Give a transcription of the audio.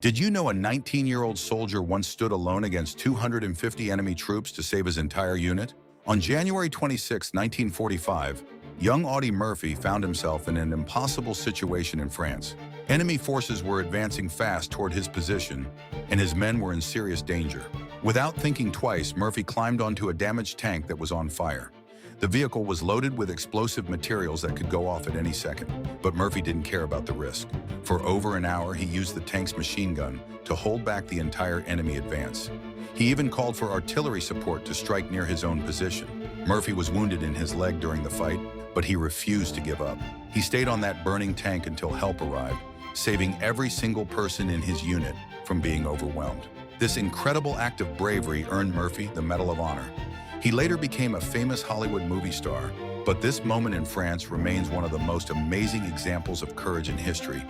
Did you know a 19-year-old soldier once stood alone against 250 enemy troops to save his entire unit? On January 26, 1945, young Audie Murphy found himself in an impossible situation in France. Enemy forces were advancing fast toward his position, and his men were in serious danger. Without thinking twice, Murphy climbed onto a damaged tank that was on fire. The vehicle was loaded with explosive materials that could go off at any second, but Murphy didn't care about the risk. For over an hour, he used the tank's machine gun to hold back the entire enemy advance. He even called for artillery support to strike near his own position. Murphy was wounded in his leg during the fight, but he refused to give up. He stayed on that burning tank until help arrived, saving every single person in his unit from being overwhelmed. This incredible act of bravery earned Murphy the Medal of Honor. He later became a famous Hollywood movie star, but this moment in France remains one of the most amazing examples of courage in history.